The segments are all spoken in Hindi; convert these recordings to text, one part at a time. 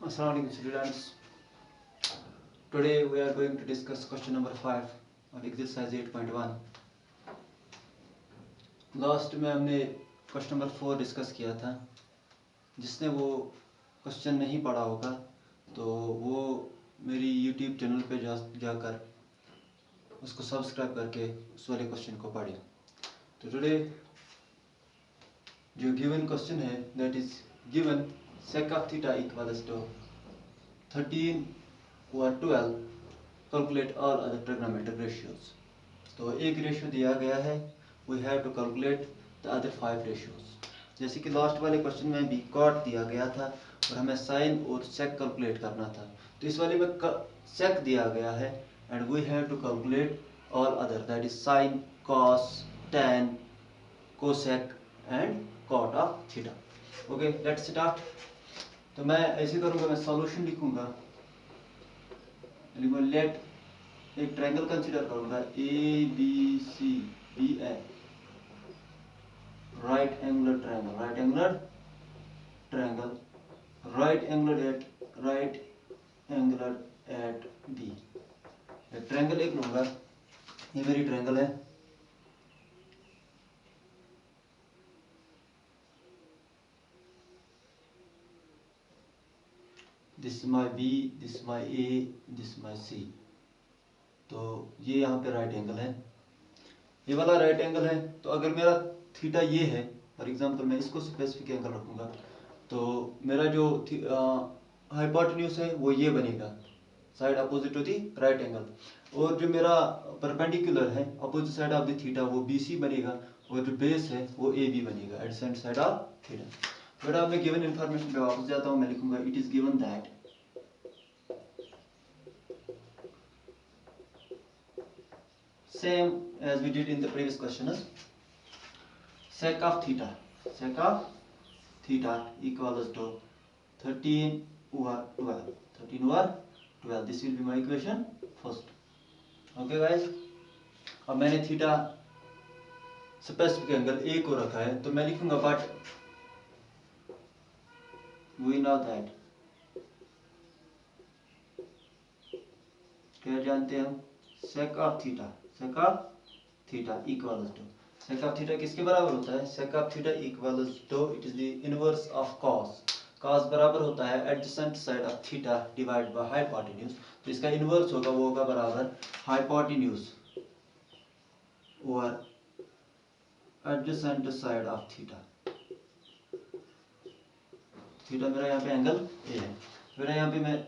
Assalamualaikum students. Today we are going to discuss question number 5 of exercise 8.1. Last में हमने क्वेश्चन नंबर 4 डिस्कस किया था. जिसने वो क्वेश्चन नहीं पढ़ा होगा तो वो मेरी यूट्यूब चैनल पे जाकर उसको सब्सक्राइब करके उस वाले क्वेश्चन को पढ़े. तो टुडे जो गिवन क्वेश्चन है that is given sec of theta equals to 13 or 12. Calculate all other trigonometric ratios. तो एक रेशियो दिया गया है, we have to calculate the other 5 ratios. जैसे कि लास्ट वाले क्वेश्चन में भी cot दिया गया था और हमें sin और sec कैलकुलेट करना था. तो इस वाले में sec दिया गया है and we have to calculate all other, that is sin, cos, tan, cosec and cot of theta. Okay, let's start. तो मैं ऐसे करूँगा, मैं सॉल्यूशन लिखूँगा. लेट एक ट्रायंगल कंसीडर करूँगा A B C B A, right angular triangle, right angular at B. एक ट्रायंगल एक लूँगा, ये मेरी ट्रायंगल है. This my B, this my A, this my C. तो ये यहाँ पे राइट एंगल है, ये वाला राइट एंगल है. तो अगर मेरा थीटा ये है, फॉर एग्जांपल मैं इसको स्पेसिफिक एंगल रखूँगा, तो मेरा जो हाइपोटेन्यूज है वो ये बनेगा, side opposite to the right angle. और जो मेरा परपेंडिकुलर है opposite side of the theta वो बी सी बनेगा, और जो बेस है वो ए बी बनेगा, एडजेसेंट साइड ऑफ थीटा. बेटा मैं गिवन इन्फॉर्मेशन पे वापस जाता हूँ. मैं लिखूंगा it is given that same as we did in the previous question is sec of theta equals to 13 over 12. This will be my equation first. Okay guys, अब मैंने थीटा स्पेसिफिक एंगल ए को रखा है, तो मैं लिखूंगा बट वी नो दैट, क्या जानते हैं हम, sec of theta equals to, sec of theta किसके बराबर होता है, sec of theta equals to it is the inverse of cos बराबर होता है adjacent side of theta divided by hypotenuse. तो इसका इनवर्स होगा, वो होगा बराबर hypotenuse और adjacent side of theta. Theta मेरा यहाँ पे एंगल ए है. मेरा यहाँ पे मैं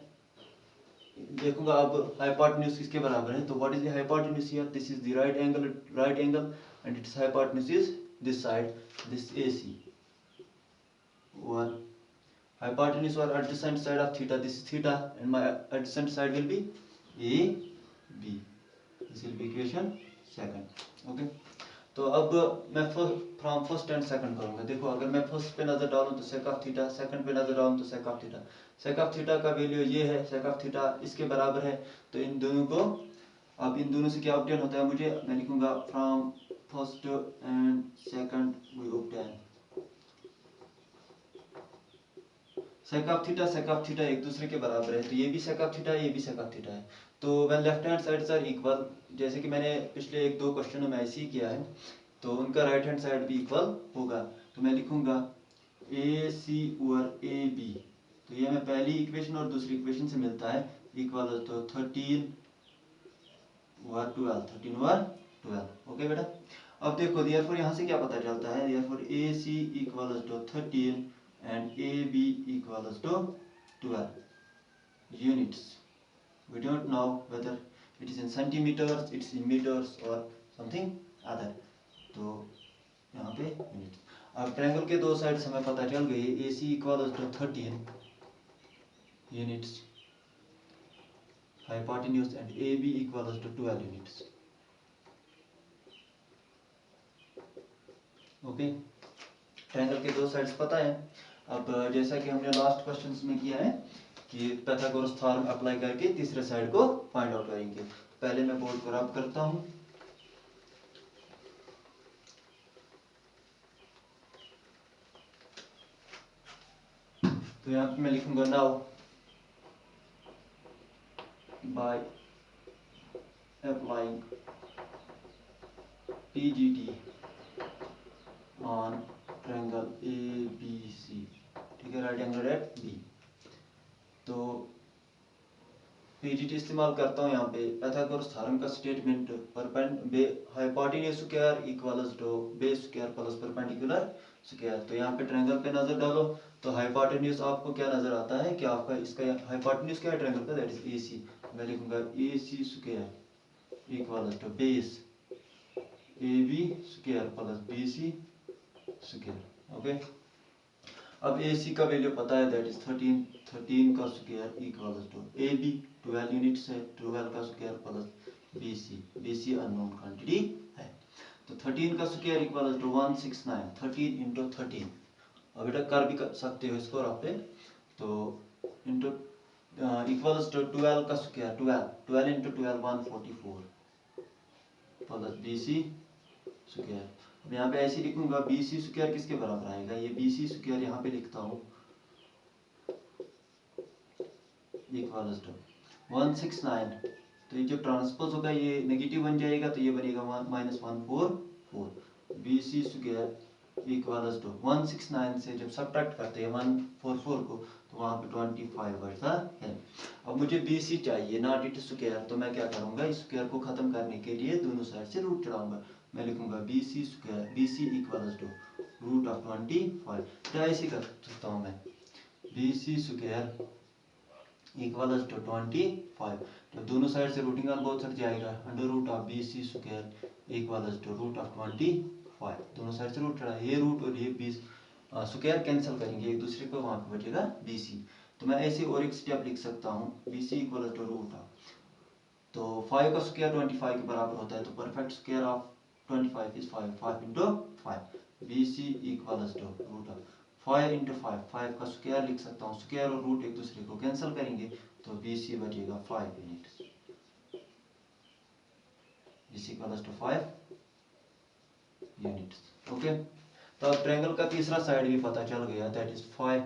देखूंगा अब हाइपोटेन्यूज किसके बराबर है. तो what is the hypotenuse here, this is the right angle and it's hypotenuse is this side, this AC. और hypotenuse or adjacent side of theta, this is theta and my adjacent side will be AB. This will be equation second. Okay, तो अब मैं फ्रॉम फर्स्ट एंड सेकंड करूंगा. देखो अगर मैं फर्स्ट पे नजर डालूं तो sec of theta, सेकंड पे नजर डालूं तो sec of theta. sec of theta का वैल्यू ये है, sec of theta इसके बराबर है. तो इन दोनों को, अब इन दोनों से क्या ऑब्टेन होता है मुझे, मैं लिखूंगा from first and second we obtain sec of theta एक दूसरे के बराबर है. तो ये भी sec of theta है, ये भी sec of theta है. तो when left hand sides are equal, जैसे कि मैंने पिछले 1-2 क्वेश्चनों में ऐसे ही किया है, तो उनका राइट हैंड साइड भी इक्वल होगा. तो मैं लिखूंगा AC और AB. तो ये मैं पहली इक्वेशन और दूसरी इक्वेशन से मिलता है, इक्वल तो 13 और 12. ओके बेटा, अब देखो देयरफॉर यहाँ से क्या पता चलता है, therefore AC equal to 13 and AB equals to 12 units. We don't know whether it is in centimeters, it's in meters or something other. तो यहाँ पे units. अब ट्रायंगल के दो साइड हमें पता चल गई, AC equals to 13 units, hypotenuse and AB equals to 12 units. Okay, triangle के दो साइड्स पता है. अब जैसा कि हमने लास्ट क्वेश्चंस में किया है कि पाइथागोरस थ्योरम अप्लाई करके तीसरे साइड को फाइंड आउट करेंगे. पहले मैं बोर्ड को रब करता हूं. तो यहाँ पे मैं लिखूंगा now by applying PGT on triangle ABC, ठीक है, राइट एंगल एट बी। तो पीजीटी इस्तेमाल करता हूँ यहाँ पे पाइथागोरस थ्योरम का statement hypotenuse square equals to base square plus perpendicular square. तो यहाँ पे ट्रायंगल पे नजर डालो तो हाइपोटेन्यूज आपको क्या नजर आता है कि आपका इसका हाइपोटेन्यूज क्या है ट्रायंगल का, दैट इज एसी। मैं लिखूंगा AC square equals to base AB square plus BC square. Okay, अब AC का वैल्यू पता है, दैट इज 13 का square equals to AB 12 units है, 12 का square plus BC unknown quantity है। तो 13 का स्क्वायर इक्वल्स टू 169, 13 इंटू 13। अब बेटा कर भी कर सकते हो इसको आप पे, तो इंटू इक्वल्स टू 12 का square 12 into 12 144 plus BC square. अब यहाँ पे ऐसे लिखूंगा BC स्क्वायर किसके बराबर आएगा, ये BC स्क्वायर यहाँ पे लिखता हूँ इक्वल्स टू 169। तो ये जो ट्रांसपोज होगा ये नेगेटिव बन जाएगा, तो ये बनेगा -144। BC स्क्वायर इक्वल्स टू 169 से जब सब्ट्रैक्ट करते हैं 144 को तो वहाँ पे 25 बचता है। अब मुझे BC चाहिए नॉट इट स्क्वायर, तो मैं क्या करूँगा, इस स्क्वायर को खत्म करने के लिए दोनों साइड से रूट चढ़ाऊंगा। मैं लिखूंगा BC square BC equals to root of 25। तो ऐसे कर सकता हूँ मैं, BC स्क्वायर इक्वल्स टू 25। तो दोनों साइड से रूटिंग ऑन बोथ साइड जाएगा, under root of BC square equals to root of 25। दोनों साइड से रूट चढ़ा, ये रूट और ये 20 स्क्वायर कैंसिल करेंगे एक दूसरे को, वहाँ पे बचेगा BC। तो मैं ऐसे और एक स्टेप लिख सकता हूँ, BC equals to root of, तो 5 का स्क्वायर 25 के बराबर होता है, तो perfect square of 25 is 5 into 5। BC equals to root of 5 into 5 का स्क्वायर लिख सकता हूँ, स्क्वायर और रूट एक दूसरे को कैंसिल करेंगे तो BC बचेगा 5 units. BC equals to 5 units. Okay, तो अब ट्रायंगल का तीसरा साइड भी पता चल गया, दैट इज 5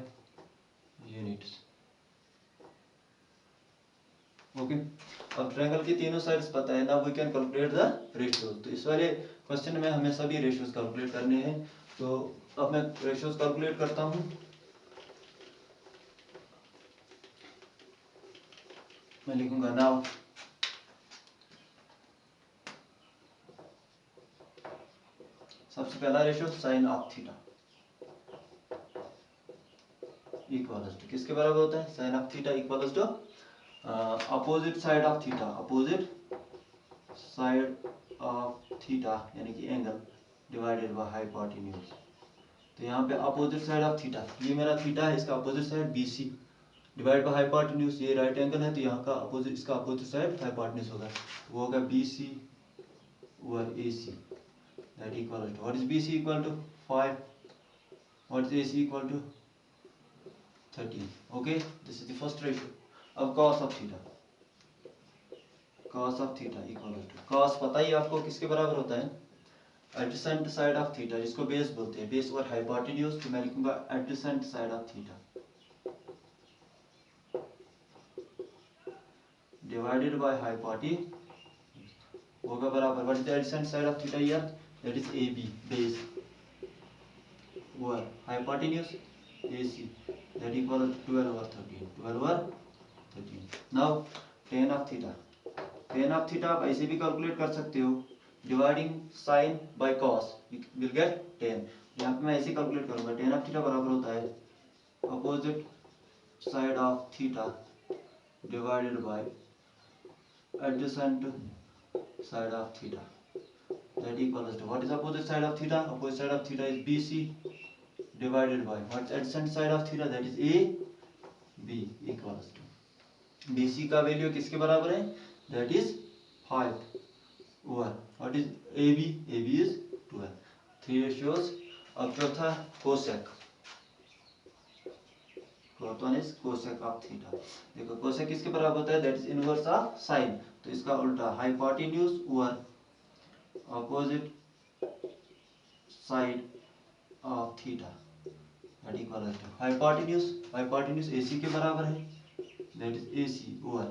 यूनिट्स। ओके, अब ट्रायंगल की तीनों साइड्स पता है ना, we can calculate the ratios. तो इस वाले क्वेश्चन में हमें सभी रेशियोज कैलकुलेट करने हैं। तो अब मैं रेशियोज कैलकुलेट करता हूँ। मैं लिखूंगा नाउ सबसे पहला ratio sine of theta equals to किसके बराबर होता है, sine of theta equals to opposite side of theta, opposite side of theta यानी कि एंगल डिवाइडेड बाय हाइपोटेन्यूज। तो यहाँ पे अपोजिट साइड ऑफ थीटा, ये मेरा थीटा है, इसका opposite side BC divide by hypotenuse, ये राइट एंगल है तो यहाँ का अपोजिट, इसका अपोजिट साइड हाइपोटेन्यूज होगा, वो होगा BC over AC। That equal to what is BC equal to 5, what is AC equal to 13। Okay, this is the first ratio. अब cos of theta, cos of theta equal to, cos पता ही आपको किसके बराबर होता है, एडजेसेंट साइड ऑफ थीटा जिसको बेस बोलते हैं, बेस और हाइपोटेन्यूज। तो मैं लिखूंगा adjacent side of theta divided by hypotenuse होगा बराबर, what is the adjacent side of theta here, that is AB base और hypotenuse AC, that equal 12 over 13, 12 over 13। now tan of theta, tan of theta आप ऐसे भी कैलकुलेट कर सकते हो, dividing sin by cos will get tan। यहाँ पे मैं ऐसे कैलकुलेट करूंगा, tan of theta बराबर होता है opposite side of theta divided bye adjacent side of theta, that equals to what is opposite side of theta, opposite side of theta is BC divided by what's adjacent side of theta, that is AB equals to BC का वैल्यू किसके बराबर है, that is 5 over what is AB, AB is 12, 3 ratios। अब चौथा cosec, fourth one is cosec of theta। देखो cosec किसके बराबर होता है, that is inverse of sin। तो इसका उल्टा hypotenuse over opposite side of theta that equal to hypotenuse, hypotenuse AC के बराबर है, that is AC over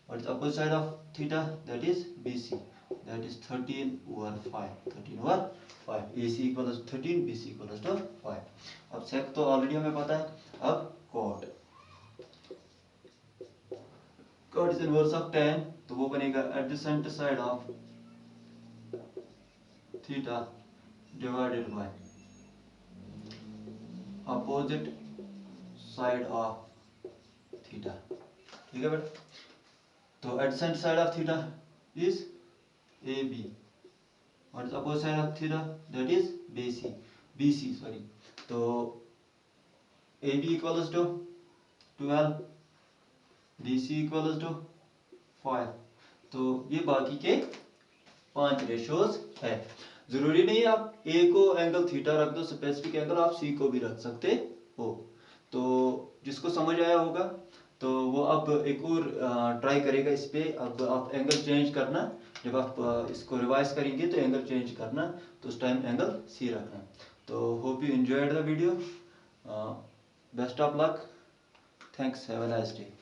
What is opposite side of theta? That is BC. That is 13/5. 13/5. AC equals 13, BC equals to 5. अब sec तो ऑलरेडी हमें पता है. अब cot. Cot is inverse of tan, तो वो बनेगा adjacent side of theta divided by opposite side of theta. ठीक है बेटा. तो adjacent side of theta is AB. What is opposite side of theta? That is BC. Sorry. तो AB equals to 12, BC equals to 5. तो ये बाकी के 5 रेशोज है. जरूरी नहीं आप A को एंगल थीटा रख दो, स्पेसिफिक एंगल आप C को भी रख सकते हो. तो जिसको समझ आया होगा तो वो अब एक और ट्राई करेगा इस पे. अब आप एंगल चेंज करना, जब आप इसको रिवाइज करेंगे तो एंगल चेंज करना, तो उस टाइम एंगल C रखना. तो hope you enjoyed the video. Best of luck. Thanks. Have a nice day.